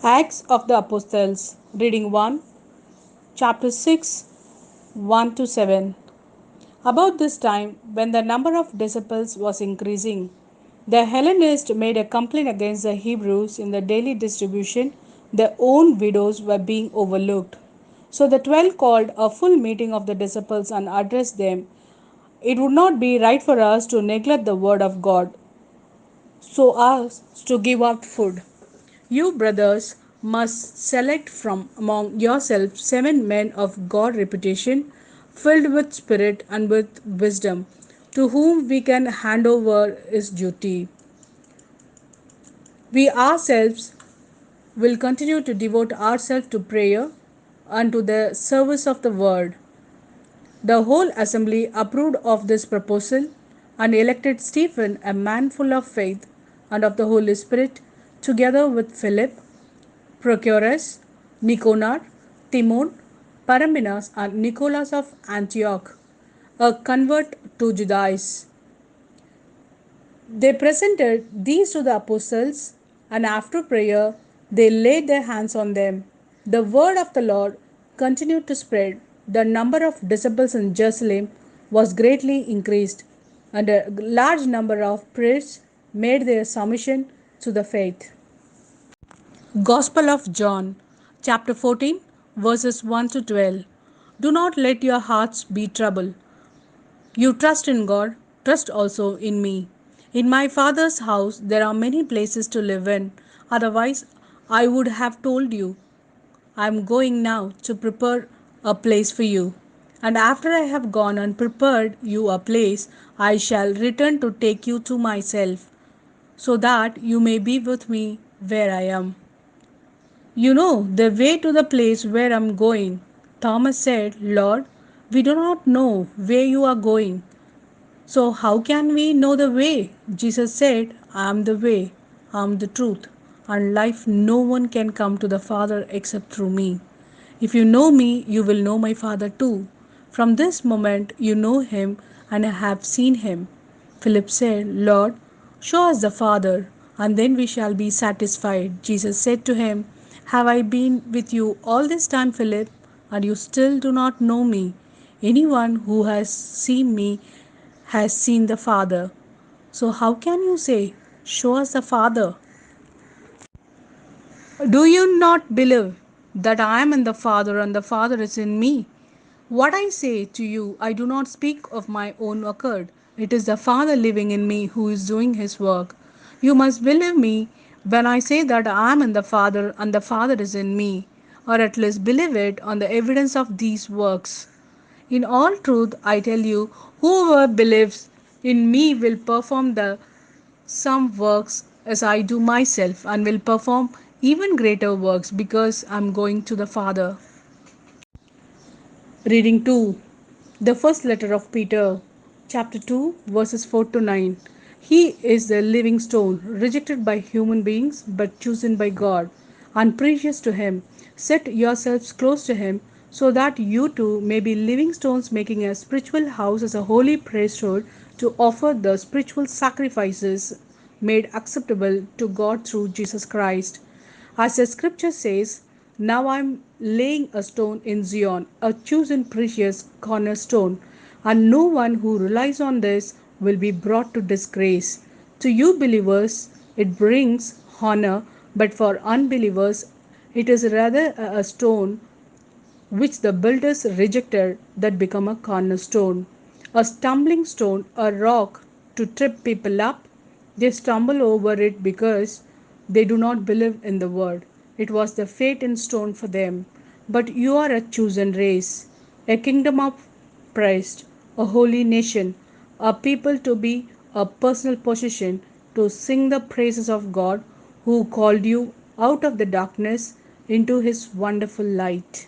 Acts of the Apostles, reading 1, chapter 6, 1 to 7. About this time, when the number of disciples was increasing, the Hellenists made a complaint against the Hebrews in the daily distribution. Their own widows were being overlooked. So the 12 called a full meeting of the disciples and addressed them. It would not be right for us to neglect the word of God, so as to give out food. You, brothers, must select from among yourselves 7 men of good reputation, filled with spirit and with wisdom, to whom we can hand over his duty. We ourselves will continue to devote ourselves to prayer and to the service of the word. The whole assembly approved of this proposal and elected Stephen, a man full of faith and of the Holy Spirit, together with Philip, Prochorus, Nicanor, Timon, Parmenas, and Nicholas of Antioch, a convert to Judaism. They presented these to the apostles, and after prayer, they laid their hands on them. The word of the Lord continued to spread. The number of disciples in Jerusalem was greatly increased, and a large number of priests made their submission to the faith. Gospel of John, chapter 14, verses 1 to 12. Do not let your hearts be troubled. You trust in God, trust also in me. In my Father's house there are many places to live in, otherwise, I would have told you. I am going now to prepare a place for you. And after I have gone and prepared you a place, I shall return to take you to myself, so that you may be with me where I am. You know the way to the place where I am going. Thomas said, Lord, we do not know where you are going. So how can we know the way? Jesus said, I am the way, I am the truth, and life. No one can come to the Father except through me. If you know me, you will know my Father too. From this moment you know him and have seen him. Philip said, Lord, show us the Father, and then we shall be satisfied. Jesus said to him, Have I been with you all this time, Philip, and you still do not know me? Anyone who has seen me has seen the Father. So how can you say, Show us the Father? Do you not believe that I am in the Father and the Father is in me? What I say to you, I do not speak of my own accord. It is the Father living in me who is doing his work. You must believe me when I say that I am in the Father and the Father is in me, or at least believe it on the evidence of these works. In all truth, I tell you, whoever believes in me will perform the some works as I do myself, and will perform even greater works because I am going to the Father. Reading 2. The first letter of Peter, chapter 2, verses 4 to 9. He is the living stone, rejected by human beings, but chosen by God, and precious to Him. Set yourselves close to Him, so that you too may be living stones, making a spiritual house as a holy priesthood to offer the spiritual sacrifices made acceptable to God through Jesus Christ. As the scripture says, Now I am laying a stone in Zion, a chosen precious cornerstone, and no one who relies on this will be brought to disgrace. To you believers, it brings honor, but for unbelievers, it is rather a stone which the builders rejected that become a cornerstone, a stumbling stone, a rock to trip people up. They stumble over it because they do not believe in the word. It was the fate in stone for them. But you are a chosen race, a kingdom of priests, a holy nation, a people to be a personal possession, to sing the praises of God who called you out of the darkness into his wonderful light.